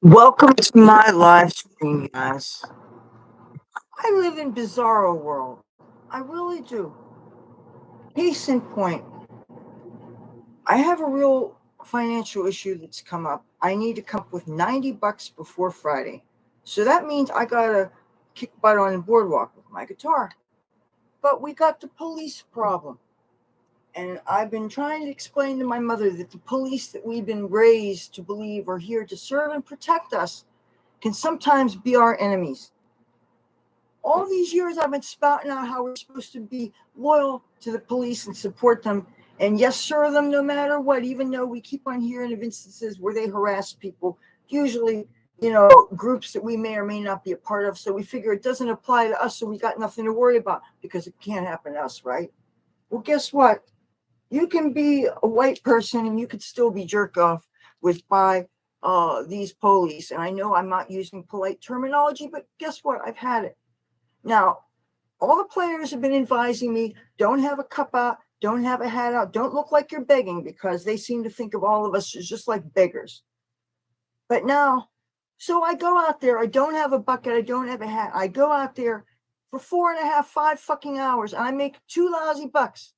Welcome to my live stream, guys. I live in bizarro world. I really do. Case in point, I have a real financial issue that's come up. I need to come up with $90 before Friday. So that means I gotta kick butt on the boardwalk with my guitar. But we got the police problem. And I've been trying to explain to my mother that the police that we've been raised to believe are here to serve and protect us can sometimes be our enemies. All these years I've been spouting out how we're supposed to be loyal to the police and support them and yes, serve them no matter what, even though we keep on hearing of instances where they harass people, usually, groups that we may or may not be a part of. So we figure it doesn't apply to us, so we got nothing to worry about because it can't happen to us, right? Well, guess what? You can be a white person and you could still be jerked off by these police. And I know I'm not using polite terminology, but guess what? I've had it. Now, all the players have been advising me, don't have a cup out, don't have a hat out, don't look like you're begging, because they seem to think of all of us as just like beggars. But now, so I go out there, I don't have a bucket, I don't have a hat. I go out there for 4.5, 5 fucking hours, and I make 2 lousy bucks.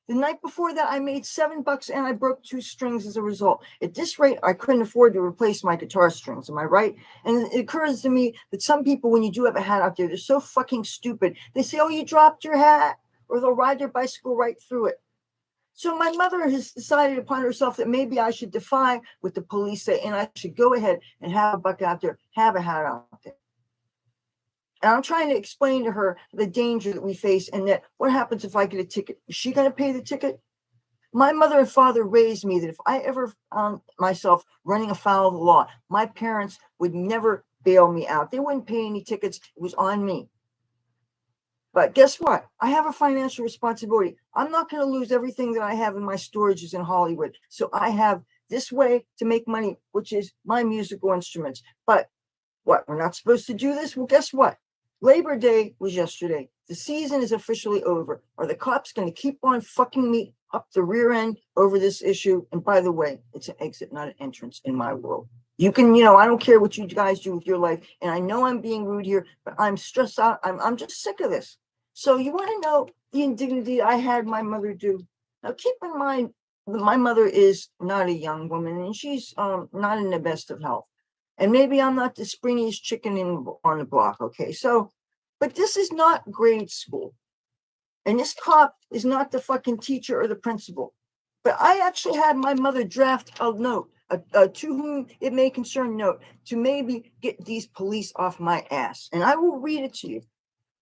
The night before that, I made $7 and I broke 2 strings as a result. At this rate, I couldn't afford to replace my guitar strings. Am I right? And it occurs to me that some people, when you do have a hat out there, they're so fucking stupid. They say, oh, you dropped your hat, or they'll ride their bicycle right through it. So my mother has decided upon herself that maybe I should defy what the police say, and I should go ahead and have a bucket out there, have a hat out there. And I'm trying to explain to her the danger that we face and that what happens if I get a ticket? Is she going to pay the ticket? My mother and father raised me that if I ever found myself running afoul of the law, my parents would never bail me out. They wouldn't pay any tickets. It was on me. But guess what? I have a financial responsibility. I'm not going to lose everything that I have in my storages in Hollywood. So I have this way to make money, which is my musical instruments. But what? We're not supposed to do this? Well, guess what? Labor Day was yesterday. The season is officially over. Are the cops going to keep on fucking me up the rear end over this issue? And by the way, it's an exit, not an entrance in my world. You can, I don't care what you guys do with your life. And I know I'm being rude here, but I'm stressed out. I'm just sick of this. So you want to know the indignity I had my mother do? Now, keep in mind, my mother is not a young woman, and she's not in the best of health. And maybe I'm not the springiest chicken on the block, okay? So, but this is not grade school. And this cop is not the fucking teacher or the principal. But I actually had my mother draft a note, a to whom it may concern note, to maybe get these police off my ass. And I will read it to you.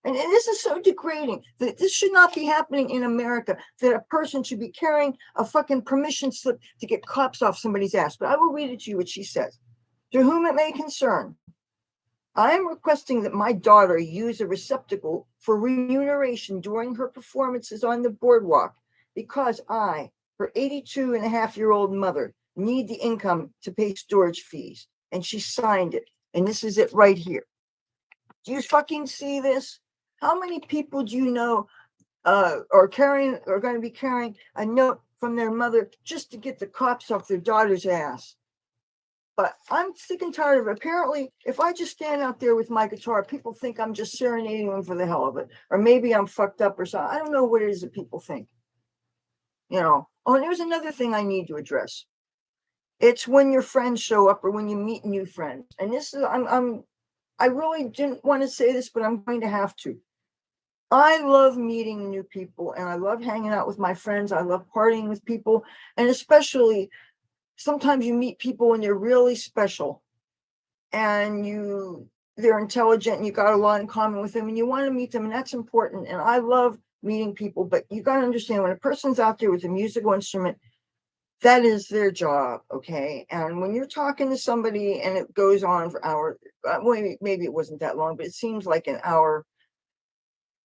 And this is so degrading that this should not be happening in America, that a person should be carrying a fucking permission slip to get cops off somebody's ass. But I will read it to you what she says. To whom it may concern, I am requesting that my daughter use a receptacle for remuneration during her performances on the boardwalk because I, her 82-and-a-half-year-old mother, need the income to pay storage fees. And she signed it. And this is it right here. Do you fucking see this? How many people do you know are going to be carrying a note from their mother just to get the cops off their daughter's ass? But I'm sick and tired of it. Apparently, if I just stand out there with my guitar, people think I'm just serenading them for the hell of it. Or maybe I'm fucked up or something. I don't know what it is that people think. Oh, and there's another thing I need to address. It's when your friends show up or when you meet new friends. And this is, I really didn't want to say this, but I'm going to have to. I love meeting new people and I love hanging out with my friends. I love partying with people. And especially sometimes you meet people and they're really special and they're intelligent and you got a lot in common with them and you want to meet them, and that's important. And I love meeting people, but you got to understand, when a person's out there with a musical instrument, that is their job, okay? And when you're talking to somebody and it goes on for hours, maybe it wasn't that long, but it seems like an hour,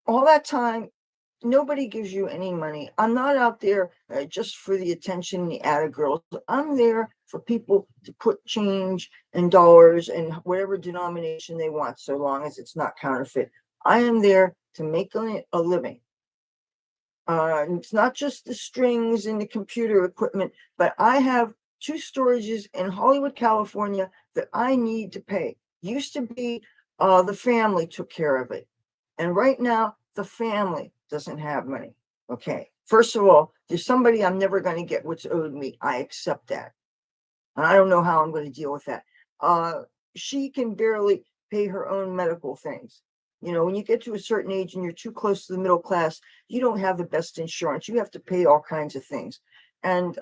all that time, nobody gives you any money. I'm not out there just for the attention and the atta girls. I'm there for people to put change and dollars in whatever denomination they want, so long as it's not counterfeit. I am there to make a living. It's not just the strings and the computer equipment, but I have 2 storages in Hollywood, California that I need to pay. Used to be the family took care of it. And right now, the family doesn't have money. Okay. First of all, there's somebody I'm never going to get what's owed me. I accept that. And I don't know how I'm going to deal with that. She can barely pay her own medical things. When you get to a certain age and you're too close to the middle class, you don't have the best insurance. You have to pay all kinds of things. And,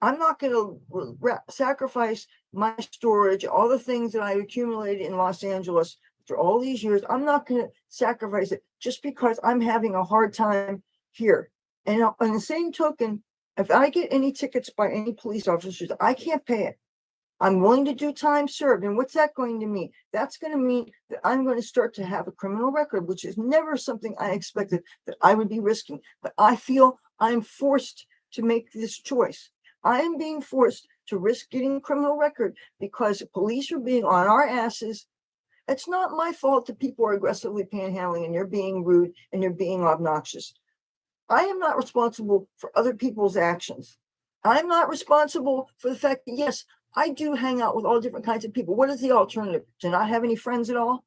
I'm not going to sacrifice my storage, all the things that I accumulated in Los Angeles for all these years. I'm not going to sacrifice it just because I'm having a hard time here. And on the same token, if I get any tickets by any police officers, I can't pay it. I'm willing to do time served. And what's that going to mean? That's going to mean that I'm going to start to have a criminal record, which is never something I expected that I would be risking. But I feel I'm forced to make this choice. I am being forced to risk getting a criminal record because police are being on our asses. It's not my fault that people are aggressively panhandling and they're being rude and they're being obnoxious. I am not responsible for other people's actions. I'm not responsible for the fact that, yes, I do hang out with all different kinds of people. What is the alternative? To not have any friends at all?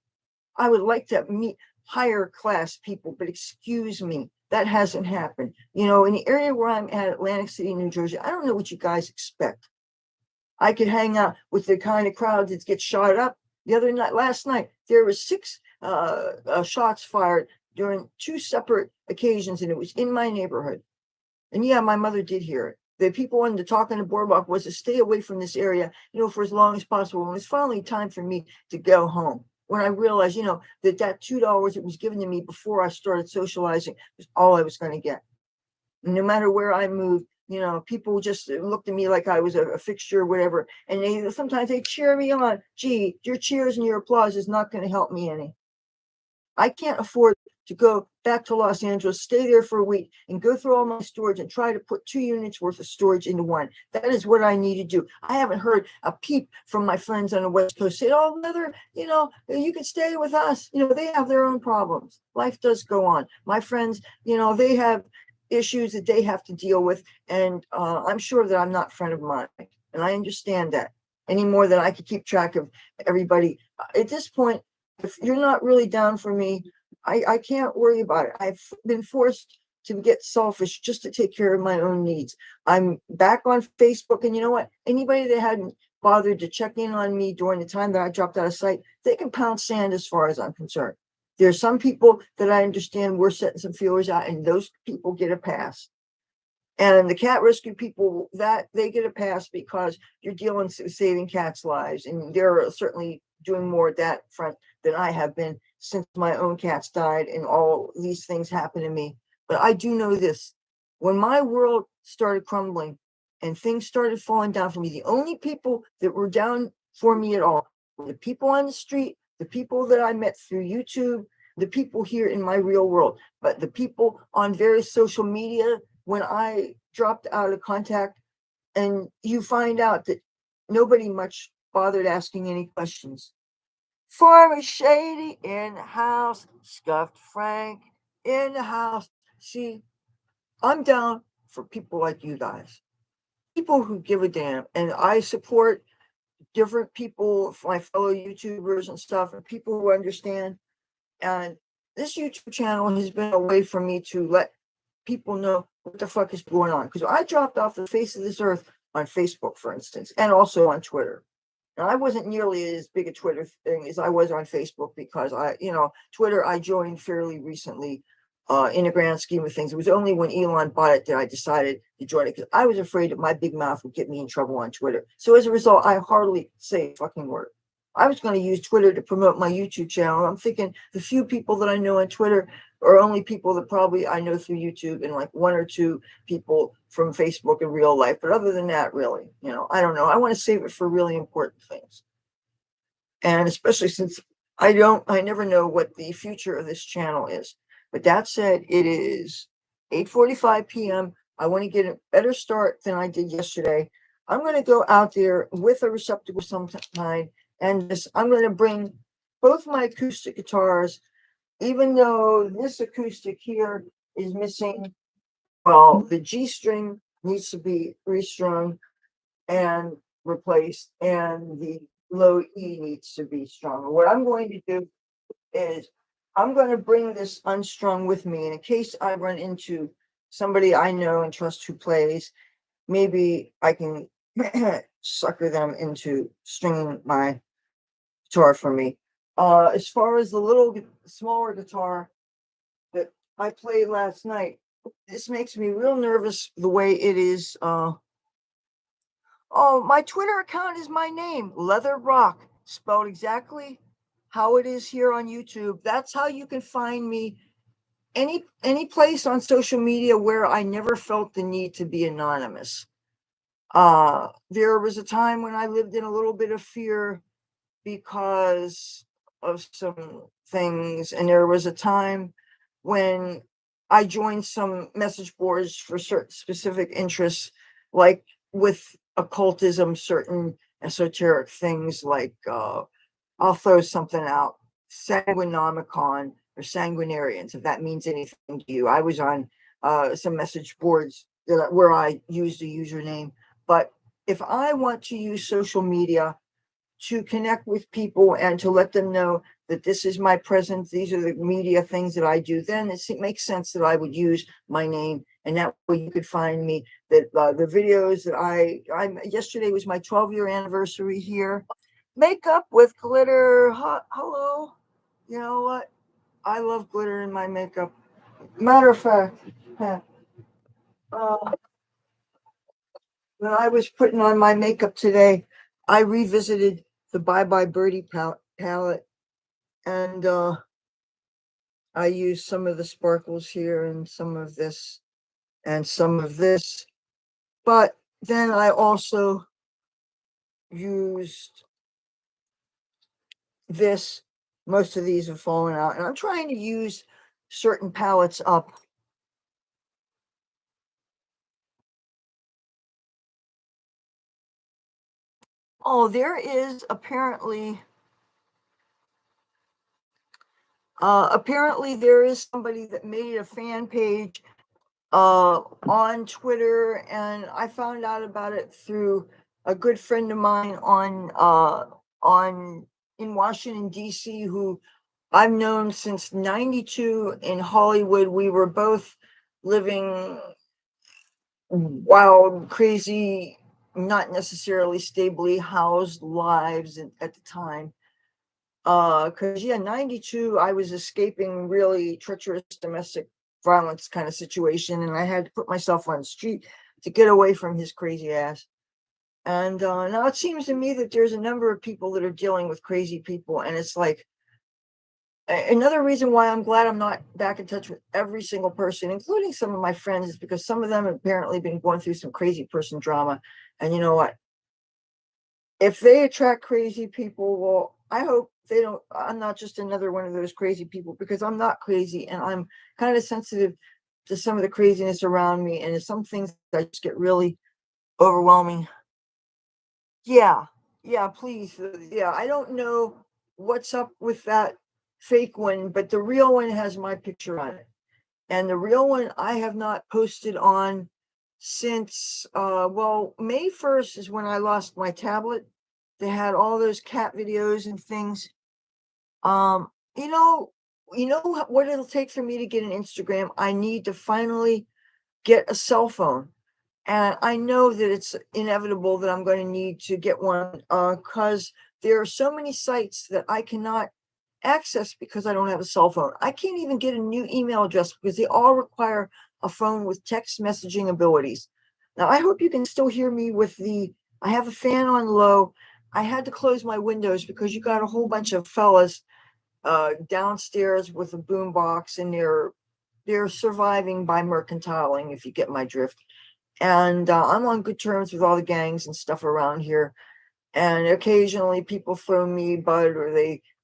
I would like to meet higher class people, but excuse me, that hasn't happened. In the area where I'm at, Atlantic City, New Jersey, I don't know what you guys expect. I could hang out with the kind of crowd that gets shot up. Last night, there were 6 shots fired during 2 separate occasions, and it was in my neighborhood. And yeah, my mother did hear it. The people on the talk on the boardwalk was to stay away from this area, for as long as possible. And it was finally time for me to go home. When I realized, that $2 that was given to me before I started socializing was all I was going to get. And no matter where I moved, people just looked at me like I was a fixture or whatever. And sometimes they cheer me on. Gee, your cheers and your applause is not going to help me any. I can't afford to go back to Los Angeles, stay there for a week, and go through all my storage and try to put 2 units worth of storage into one. That is what I need to do. I haven't heard a peep from my friends on the West Coast say, "Oh, Leathur, you can stay with us." They have their own problems. Life does go on. My friends, they have issues that they have to deal with, and I'm sure that I'm not a friend of mine, and I understand that any more than I could keep track of everybody. At this point, if you're not really down for me, I can't worry about it. I've been forced to get selfish just to take care of my own needs. I'm back on Facebook, and you know what? Anybody that hadn't bothered to check in on me during the time that I dropped out of sight, they can pound sand as far as I'm concerned. There are some people that I understand we're setting some feelers out, and those people get a pass. And the cat rescue people, that they get a pass because you're dealing with saving cats' lives, and they're certainly doing more at that front than I have been since my own cats died and all these things happened to me. But I do know this: when my world started crumbling and things started falling down for me, the only people that were down for me at all were the people on the street, the people that I met through YouTube, the people here in my real world. But the people on various social media, when I dropped out of contact, and you find out that nobody much bothered asking any questions. Farmer Shady in the house, Scuffed Frank in the house. See, I'm down for people like you guys, people who give a damn, and I support different people, my fellow YouTubers and stuff, and people who understand. And this YouTube channel has been a way for me to let people know what the fuck is going on. Because I dropped off the face of this earth on Facebook, for instance, and also on Twitter. And I wasn't nearly as big a Twitter thing as I was on Facebook because Twitter I joined fairly recently in the grand scheme of things. It was only when Elon bought it that I decided to join it because I was afraid that my big mouth would get me in trouble on Twitter. So as a result, I hardly say a fucking word. I was going to use Twitter to promote my YouTube channel. I'm thinking the few people that I know on Twitter are only people that probably I know through YouTube and like 1 or 2 people from Facebook in real life. But other than that, really, I don't know. I want to save it for really important things. And especially since I never know what the future of this channel is. But that said, it is 8:45 p.m. I want to get a better start than I did yesterday. I'm going to go out there with a receptacle of some kind, and I'm going to bring both my acoustic guitars, even though this acoustic here is missing, well, the G string needs to be restrung and replaced, and the low E needs to be strung. What I'm going to do is I'm going to bring this unstrung with me, and in case I run into somebody I know and trust who plays, maybe I can sucker them into stringing my guitar for me. As far as the little smaller guitar that I played last night, this makes me real nervous the way it is. Oh, my Twitter account is my name, Leathur Rokk, spelled exactly how it is here on YouTube. That's how you can find me any place on social media where I never felt the need to be anonymous. There was a time when I lived in a little bit of fear because of some things, and there was a time when I joined some message boards for certain specific interests, like with occultism, certain esoteric things, like I'll throw something out, Sanguinomicon or Sanguinarians, if that means anything to you. I was on some message boards where I used a username, but if I want to use social media to connect with people and to let them know that this is my presence, these are the media things that I do, then it makes sense that I would use my name, and that way you could find me. That the videos that I yesterday was my 12-year anniversary here. Makeup with glitter. Hello. You know what? I love glitter in my makeup. Matter of fact, uh, when I was putting on my makeup today, I revisited the Bye Bye Birdie palette, and I used some of the sparkles here and some of this and some of this. But then I also used this. Most of these have fallen out, and I'm trying to use certain palettes up. Oh, there is apparently there is somebody that made a fan page on Twitter, and I found out about it through a good friend of mine on in Washington D.C. who I've known since '92 in Hollywood. We were both living wild, crazy, not necessarily stably housed lives at the time. Because yeah, '92, I was escaping really treacherous domestic violence kind of situation, and I had to put myself on the street to get away from his crazy ass. And now it seems to me that there's a number of people that are dealing with crazy people, and it's like another reason why I'm glad I'm not back in touch with every single person, including some of my friends, is because some of them have apparently been going through some crazy person drama. And you know what? If they attract crazy people, well, I hope they don't. I'm not just another one of those crazy people, because I'm not crazy, and I'm kind of sensitive to some of the craziness around me, and some things that just get really overwhelming. Yeah, yeah, please. Yeah, I don't know what's up with that fake one, but the real one has my picture on it. And the real one I have not posted on since well, May 1st is when I lost my tablet. They had all those cat videos and things. Um, you know, what it'll take for me to get an Instagram. I need to finally get a cell phone. And I know that it's inevitable that I'm going to need to get one because there are so many sites that I cannot access because I don't have a cell phone. I can't even get a new email address because they all require a phone with text messaging abilities. Now, I hope you can still hear me I have a fan on low. I had to close my windows because you got a whole bunch of fellas downstairs with a boom box, and they're surviving by mercantiling, if you get my drift. And I'm on good terms with all the gangs and stuff around here. And occasionally people throw me bud, or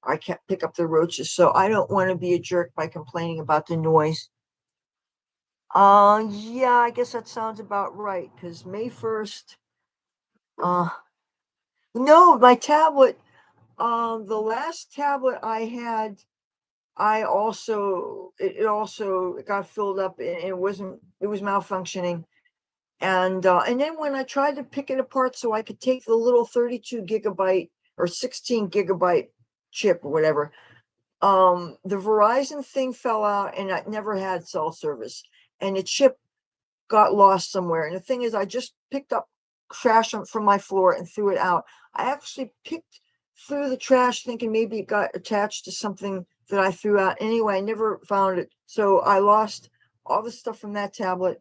I can't pick up the roaches. So I don't want to be a jerk by complaining about the noise. Yeah, I guess that sounds about right. Because May 1st, uh, no, my tablet, the last tablet I had it also got filled up, and it was malfunctioning. And then when I tried to pick it apart so I could take the little 32 gigabyte or 16 gigabyte chip or whatever, the Verizon thing fell out and I never had cell service. And the chip got lost somewhere. And the thing is, I just picked up trash from my floor and threw it out. I actually picked through the trash thinking maybe it got attached to something that I threw out. Anyway, I never found it. So I lost all the stuff from that tablet,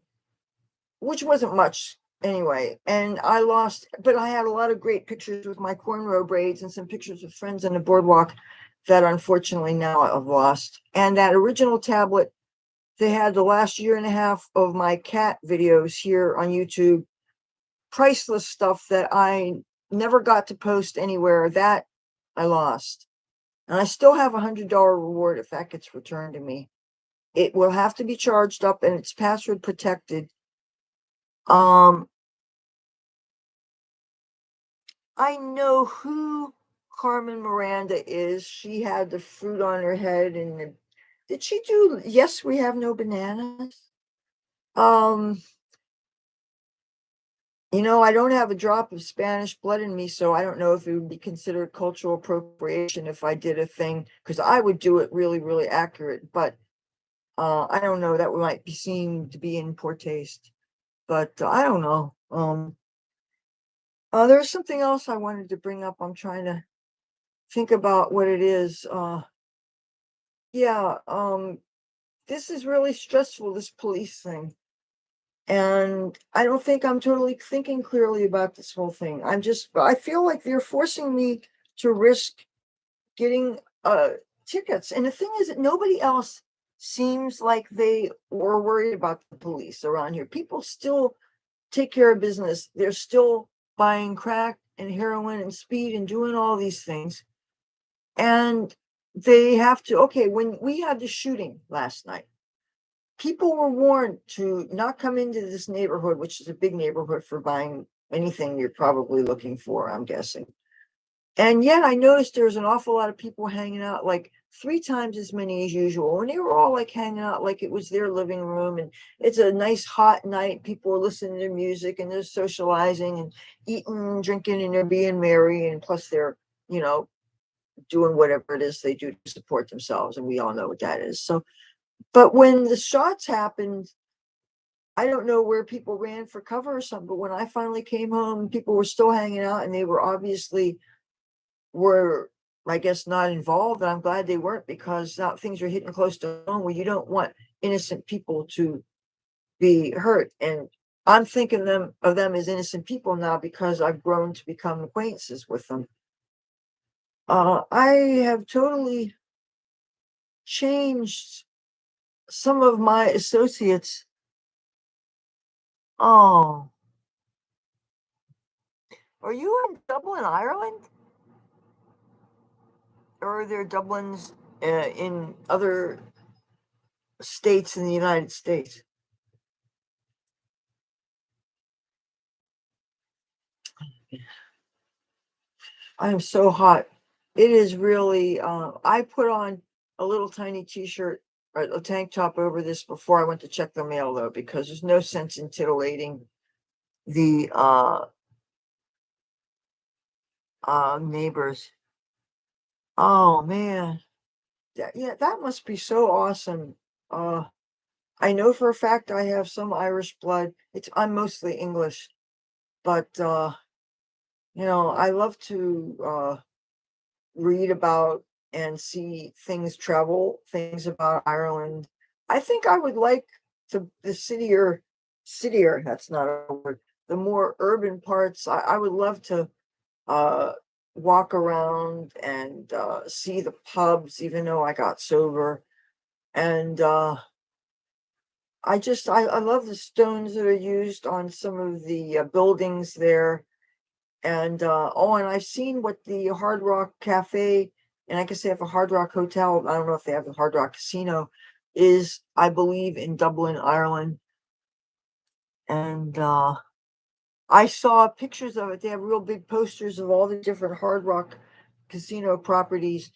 which wasn't much anyway. And I lost, but I had a lot of great pictures with my cornrow braids and some pictures with friends on the boardwalk that unfortunately now I've lost. And that original tablet, they had the last year and a half of my cat videos here on YouTube, priceless stuff that I never got to post anywhere. That I lost. And I still have $100 reward if that gets returned to me. It will have to be charged up and it's password protected. I know who Carmen Miranda is. She had the fruit on her head, and did she do Yes, We Have No Bananas? Um, I don't have a drop of Spanish blood in me, so I don't know if it would be considered cultural appropriation if I did a thing, because I would do it really, really accurate. But I don't know. That might be seen to be in poor taste. But I don't know. There's something else I wanted to bring up. I'm trying to think about what it is. Yeah, this is really stressful, this police thing. And I don't think I'm totally thinking clearly about this whole thing. I feel like they're forcing me to risk getting tickets. And the thing is that nobody else seems like they were worried about the police around here. People still take care of business. They're still buying crack and heroin and speed and doing all these things. And they have to, okay, when we had the shooting last night, people were warned to not come into this neighborhood, which is a big neighborhood for buying anything you're probably looking for, I'm guessing. And yet I noticed there's an awful lot of people hanging out, like 3 times as many as usual. And they were all like hanging out like it was their living room. And it's a nice hot night. People are listening to music and they're socializing and eating and drinking and they're being merry. And plus they're, you know, doing whatever it is they do to support themselves. And we all know what that is. So, but when the shots happened, I don't know where people ran for cover or something, but when I finally came home, people were still hanging out and they were obviously were, I guess, not involved. And I'm glad they weren't, because now things are hitting close to home where you don't want innocent people to be hurt. And I'm thinking of them as innocent people now because I've grown to become acquaintances with them. I have totally changed some of my associates. Oh, are you in Dublin, Ireland? Or are there Dublins in other states in the United States? I am so hot. It is really, I put on a little tiny t-shirt or a tank top over this before I went to check the mail, though, because there's no sense in titillating the neighbors. Oh man. Yeah, that must be so awesome. I know for a fact I have some Irish blood. I'm mostly English, but I love to read about and see things about Ireland. I think I would like the citier, that's not a word, the more urban parts. I would love to uh, walk around and see the pubs, even though I got sober. And I love the stones that are used on some of the buildings there. And and I've seen what the Hard Rock Cafe, and I guess they have a Hard Rock Hotel. I don't know if they have the Hard Rock Casino, is, I believe, in Dublin, Ireland. And I saw pictures of it. They have real big posters of all the different Hard Rock Casino properties.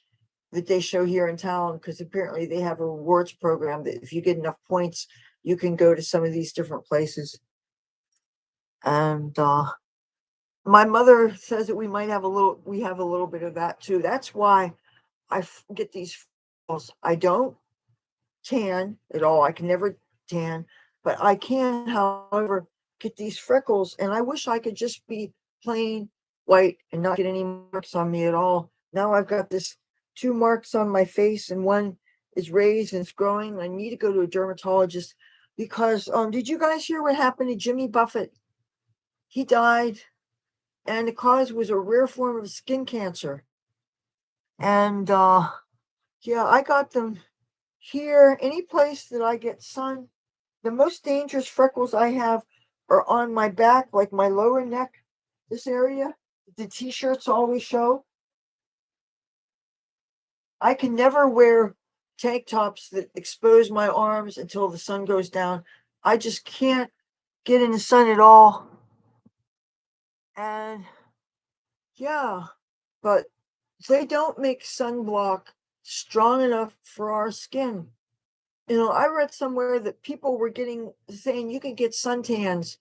that they show here in town, because apparently they have a rewards program that if you get enough points, you can go to some of these different places. And my mother says that we have a little bit of that too. That's why get these freckles. I don't tan at all. I can never tan, but I can, however, get these freckles. And I wish I could just be plain white and not get any marks on me at all. Now I've got this 2 marks on my face, and one is raised and it's growing. I need to go to a dermatologist because did you guys hear what happened to Jimmy Buffett? He died, and the cause was a rare form of skin cancer. And yeah, I got them here. Any place that I get sun, the most dangerous freckles I have are on my back, like my lower neck, this area. The t-shirts always show. I can never wear tank tops that expose my arms until the sun goes down. I just can't get in the sun at all. And yeah, but they don't make sunblock strong enough for our skin. I read somewhere that people were saying you can get suntans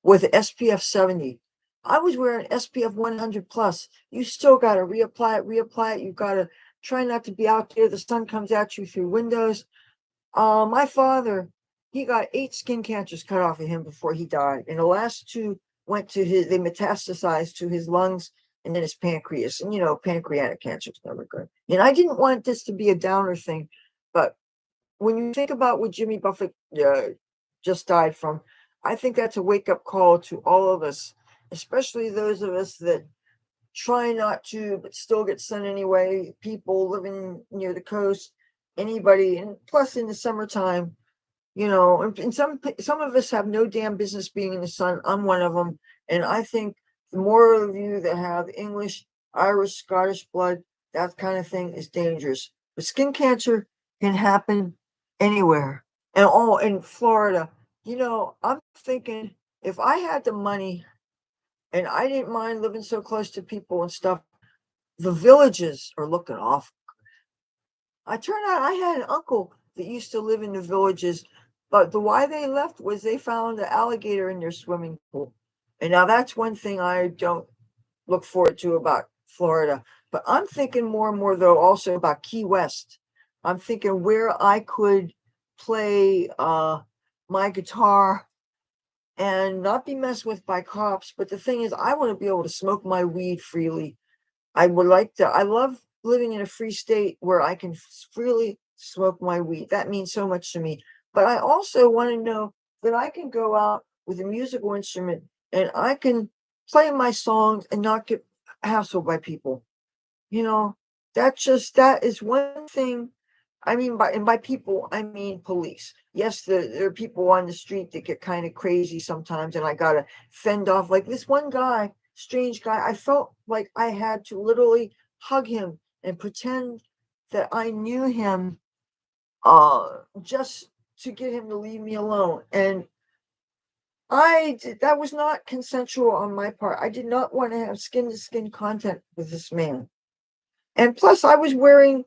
with SPF 70. I was wearing SPF 100 plus. You still got to reapply it. You got to try not to be out there. The sun comes at you through windows. My father, he got 8 skin cancers cut off of him before he died. And the last 2 they metastasized to his lungs and then his pancreas. And, pancreatic cancer is never good. And I didn't want this to be a downer thing, but when you think about what Jimmy Buffett just died from, I think that's a wake up call to all of us, especially those of us that try not to, but still get sun anyway. People living near the coast, anybody, and plus in the summertime, and some of us have no damn business being in the sun. I'm one of them, and I think the more of you that have English, Irish, Scottish blood, that kind of thing is dangerous. But skin cancer can happen anywhere, and all in Florida. I'm thinking if I had the money and I didn't mind living so close to people and stuff, the villages are looking awful. I turned out I had an uncle that used to live in the villages, but the why they left was they found an alligator in their swimming pool. And now that's one thing I don't look forward to about Florida. But I'm thinking more and more though also about Key West. I'm thinking where I could play my guitar and not be messed with by cops. But the thing is, I want to be able to smoke my weed freely. I love living in a free state where I can freely smoke my weed. That means so much to me. But I also want to know that I can go out with a musical instrument and I can play my songs and not get hassled by people. You know, that is one thing. I mean, by people, I mean police. Yes, there are people on the street that get kind of crazy sometimes, and I gotta fend off. Like this one guy, strange guy, I felt like I had to literally hug him and pretend that I knew him, just to get him to leave me alone. And that was not consensual on my part. I did not want to have skin to skin contact with this man. And plus, I was wearing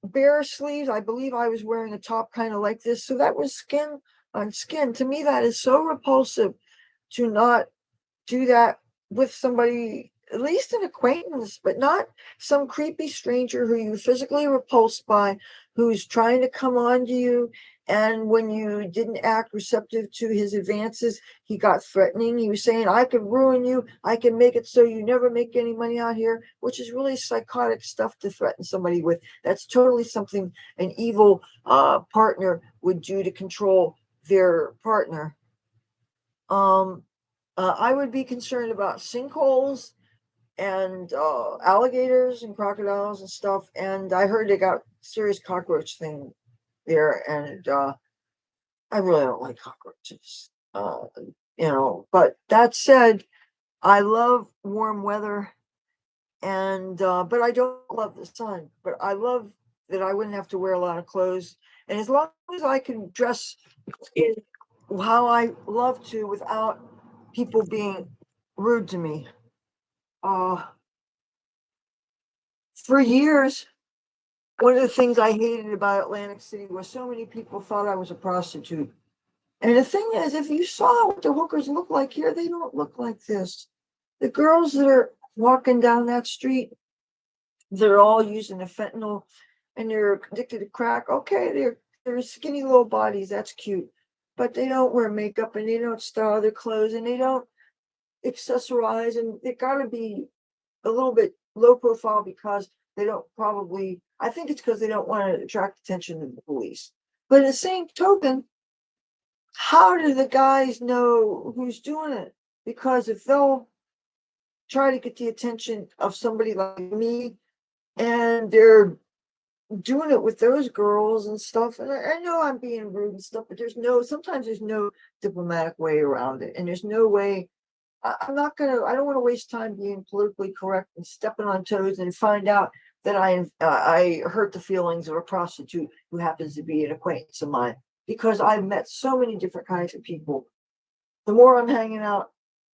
bare sleeves. I believe I was wearing a top kind of like this. So that was skin on skin. To me, that is so repulsive to not do that with somebody, at least an acquaintance, but not some creepy stranger who you physically repulsed by, who's trying to come on to you. And when you didn't act receptive to his advances, he got threatening. He was saying, I could ruin you. I can make it so you never make any money out here, which is really psychotic stuff to threaten somebody with. That's totally something an evil partner would do to control their partner. I would be concerned about sinkholes and alligators and crocodiles and stuff. And I heard they got serious cockroach thing there, and I really don't like cockroaches. But that said, I love warm weather, and but I don't love the sun. But I love that I wouldn't have to wear a lot of clothes, and as long as I can dress in how I love to without people being rude to me. Uh, for years, One of the things I hated about Atlantic City was so many people thought I was a prostitute. And the thing is, if you saw what the hookers look like here, they don't look like this. The girls that are walking down that street, they're all using the fentanyl and they're addicted to crack. Okay, they're skinny little bodies, that's cute. But they don't wear makeup and they don't style their clothes and they don't accessorize, and they gotta be a little bit low profile because they don't probably, I think it's because they don't want to attract attention to the police. But in the same token, how do the guys know who's doing it? Because if they'll try to get the attention of somebody like me and they're doing it with those girls and stuff, and I know I'm being rude and stuff, but sometimes there's no diplomatic way around it. And there's no way, I'm not gonna, I don't want to waste time being politically correct and stepping on toes and find out that I hurt the feelings of a prostitute who happens to be an acquaintance of mine, because I've met so many different kinds of people. The more I'm hanging out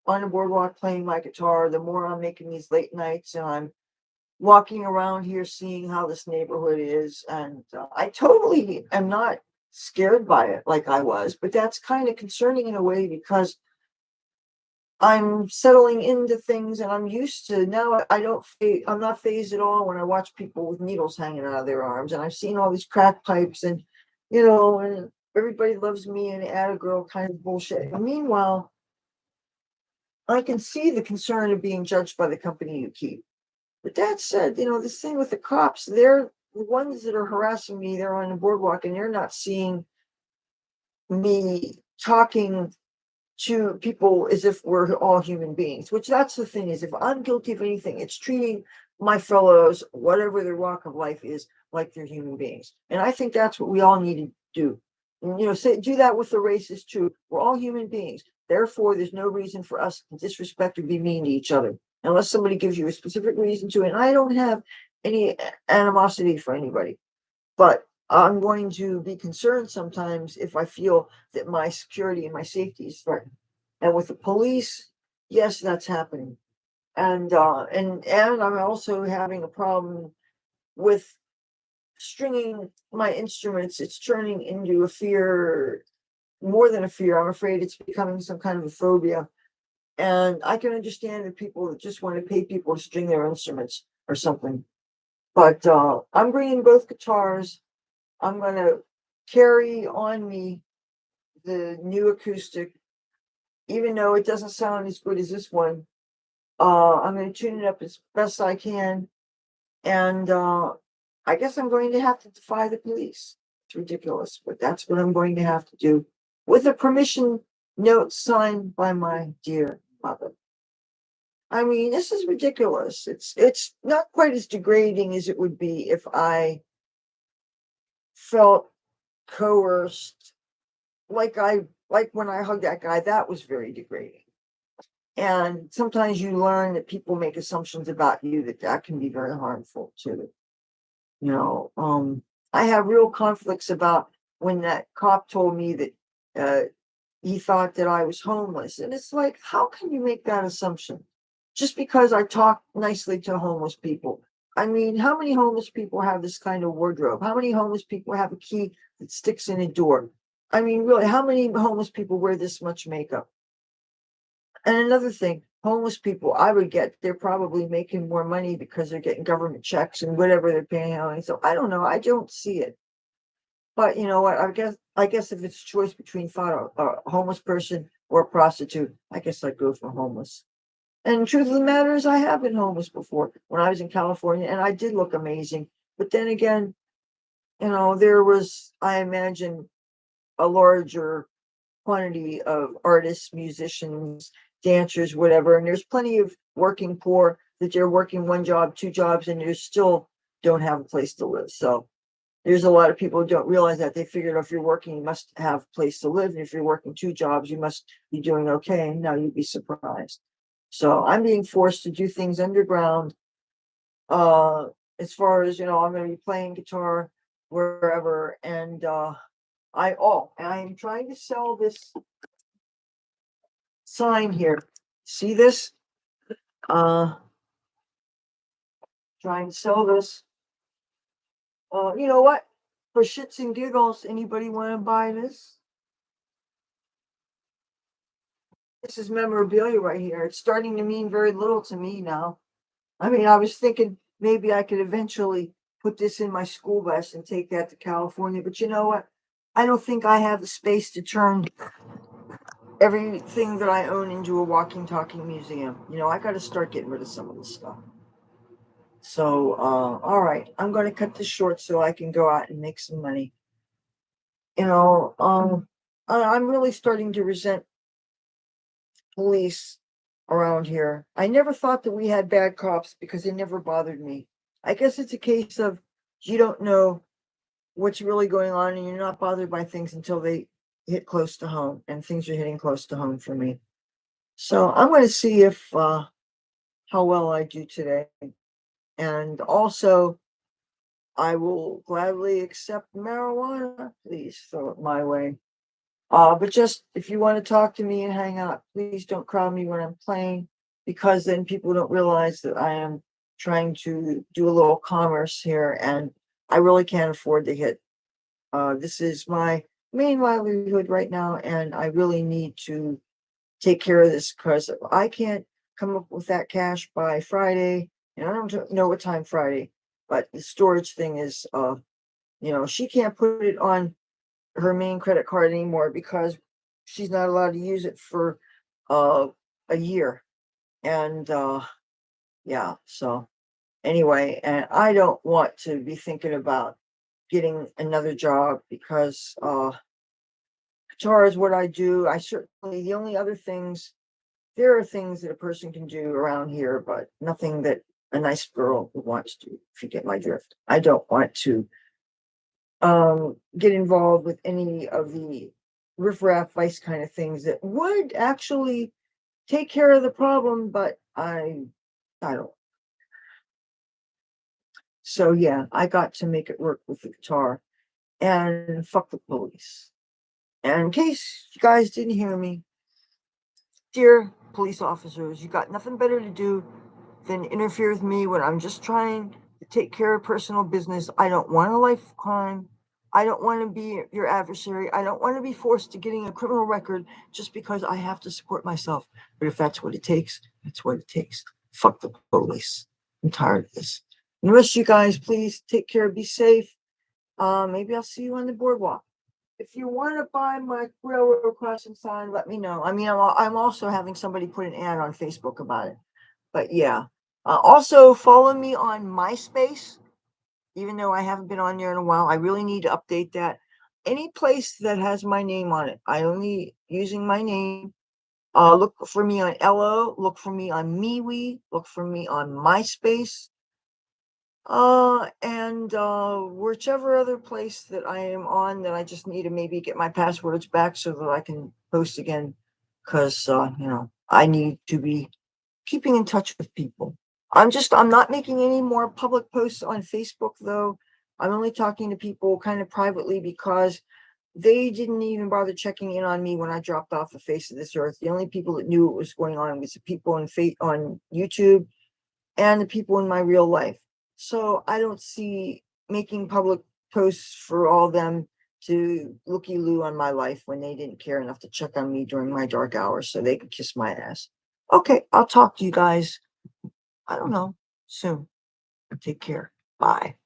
on the boardwalk playing my guitar, the more I'm making these late nights and I'm walking around here seeing how this neighborhood is. And I totally am not scared by it like I was, but that's kind of concerning in a way because I'm settling into things and I'm used to now. I'm not phased at all when I watch people with needles hanging out of their arms, and I've seen all these crack pipes and and everybody loves me and add a girl kind of bullshit. And meanwhile, I can see the concern of being judged by the company you keep. But that said, this thing with the cops, they're the ones that are harassing me. They're on the boardwalk and they're not seeing me talking to people as if we're all human beings, which that's the thing is, if I'm guilty of anything, it's treating my fellows, whatever their walk of life is, like they're human beings. And I think that's what we all need to do. And, do that with the races too. We're all human beings. Therefore, there's no reason for us to disrespect or be mean to each other unless somebody gives you a specific reason to. And I don't have any animosity for anybody. But I'm going to be concerned sometimes if I feel that my security and my safety is threatened. And with the police, yes, that's happening. And I'm also having a problem with stringing my instruments. It's turning into a fear, more than a fear. I'm afraid it's becoming some kind of a phobia. And I can understand the people that just want to pay people to string their instruments or something. But I'm bringing both guitars. I'm going to carry on me the new acoustic, even though it doesn't sound as good as this one. I'm going to tune it up as best I can. And I guess I'm going to have to defy the police. It's ridiculous, but that's what I'm going to have to do with a permission note signed by my dear mother. I mean, this is ridiculous. It's not quite as degrading as it would be if I felt coerced, like when I hugged that guy. That was very degrading. And sometimes you learn that people make assumptions about you that can be very harmful too. You know, I have real conflicts about when that cop told me that uh, he thought that I was homeless. And it's like, how can you make that assumption just because I talk nicely to homeless people? I mean, how many homeless people have this kind of wardrobe? How many homeless people have a key that sticks in a door? I mean, really, how many homeless people wear this much makeup? And another thing, homeless people, I would get, they're probably making more money because they're getting government checks and whatever they're paying out. So I don't know. I don't see it. But you know what? I guess if it's a choice between a homeless person or a prostitute, I guess I'd go for homeless. And the truth of the matter is, I have been homeless before when I was in California, and I did look amazing. But then again, there was, I imagine, a larger quantity of artists, musicians, dancers, whatever. And there's plenty of working poor that they're working one job, two jobs, and they still don't have a place to live. So there's a lot of people who don't realize that. They figured if you're working, you must have a place to live. And if you're working two jobs, you must be doing okay. And now you'd be surprised. So I'm being forced to do things underground. Uh, as far as, I'm going to be playing guitar wherever. And I'm trying to sell this sign here. See this? Uh, trying to sell this. You know what? For shits and giggles, anybody want to buy this? This is memorabilia right here. It's starting to mean very little to me now. I mean, I was thinking maybe I could eventually put this in my school bus and take that to California, but you know what? I don't think I have the space to turn everything that I own into a walking, talking museum. I got to start getting rid of some of this stuff. So, all right, I'm going to cut this short so I can go out and make some money. You know, um, I'm really starting to resent police around here. I never thought that we had bad cops because they never bothered me. I guess it's a case of you don't know what's really going on and you're not bothered by things until they hit close to home, and things are hitting close to home for me. So I'm going to see if how well I do today. And also, I will gladly accept marijuana. Please throw it my way. But just if you want to talk to me and hang out, please don't crowd me when I'm playing, because then people don't realize that I am trying to do a little commerce here, and I really can't afford to hit. This is my main livelihood right now, and I really need to take care of this because if I can't come up with that cash by Friday, and I don't know what time Friday, but the storage thing is, she can't put it on her main credit card anymore because she's not allowed to use it for uh a year. And yeah, so anyway, and I don't want to be thinking about getting another job because guitar is what I do. I certainly, the only other things, there are things that a person can do around here, but nothing that a nice girl would want to do, if you get my drift. I don't want to get involved with any of the riffraff vice kind of things that would actually take care of the problem, but I don't. So yeah, I got to make it work with the guitar and fuck the police. And in case you guys didn't hear me, dear police officers, you got nothing better to do than interfere with me when I'm just trying to take care of personal business. I don't want a life of crime. I don't want to be your adversary. I don't want to be forced to getting a criminal record just because I have to support myself. But if that's what it takes, that's what it takes. Fuck the police. I'm tired of this. And the rest of you guys, please take care, be safe. Maybe I'll see you on the boardwalk. If you want to buy my railroad crossing sign, let me know. I mean, I'm also having somebody put an ad on Facebook about it. But yeah. Also, follow me on MySpace, even though I haven't been on there in a while. I really need to update that. Any place that has my name on it, I only using my name. Look for me on Ello. Look for me on MeWe. Look for me on MySpace. And whichever other place that I am on that I just need to maybe get my passwords back so that I can post again. Because, I need to be keeping in touch with people. I'm not making any more public posts on Facebook though. I'm only talking to people kind of privately because they didn't even bother checking in on me when I dropped off the face of this earth. The only people that knew what was going on was the people on YouTube and the people in my real life. So I don't see making public posts for all them to looky loo on my life when they didn't care enough to check on me during my dark hours so they could kiss my ass. Okay, I'll talk to you guys, I don't know, soon. Take care. Bye.